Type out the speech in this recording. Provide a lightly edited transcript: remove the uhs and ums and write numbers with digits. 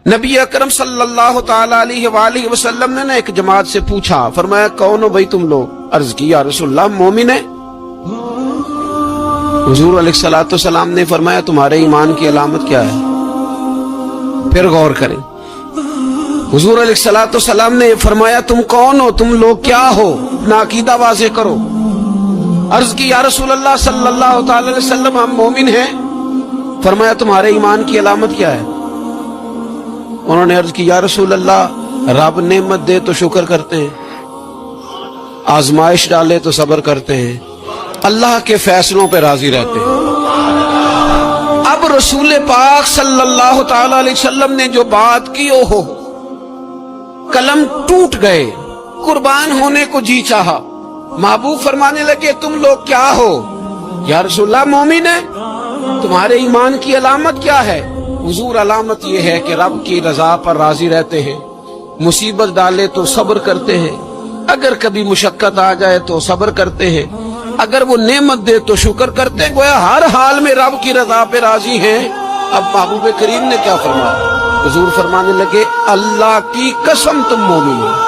نبی اکرم صلی اللہ تعالی علیہ وآلہ وسلم نے ایک جماعت سے پوچھا، فرمایا کون ہو بھائی تم لوگ؟ عرض کی یا رسول اللہ مومن ہے۔ حضور علیہ السلام نے فرمایا تمہارے ایمان کی علامت کیا ہے؟ پھر غور کریں، حضور علیہ السلام نے فرمایا تم کون ہو، تم لوگ کیا ہو، اپنا عقیدہ واضح کرو۔ عرض کی یا رسول اللہ صلی اللہ تعالی علیہ وسلم ہم مومن ہیں۔ فرمایا تمہارے ایمان کی علامت کیا ہے؟ انہوں نے عرض کی یا رسول اللہ رب نعمت دے تو شکر کرتے ہیں، آزمائش ڈالے تو صبر کرتے ہیں، اللہ کے فیصلوں پہ راضی رہتے ہیں۔ اب رسول پاک صلی اللہ تعالی علیہ وسلم نے جو بات کی ہو قلم ٹوٹ گئے، قربان ہونے کو جی چاہا۔ محبوب فرمانے لگے تم لوگ کیا ہو؟ یا رسول اللہ مومن ہے۔ تمہارے ایمان کی علامت کیا ہے؟ حضور علامت یہ ہے کہ رب کی رضا پر راضی رہتے ہیں، مصیبت ڈالے تو صبر کرتے ہیں، اگر کبھی مشقت آ جائے تو صبر کرتے ہیں، اگر وہ نعمت دے تو شکر کرتے ہیں، گویا ہر حال میں رب کی رضا پہ راضی ہیں۔ اب محبوب کریم نے کیا فرمایا؟ حضور فرمانے لگے اللہ کی قسم تم مومن ہو۔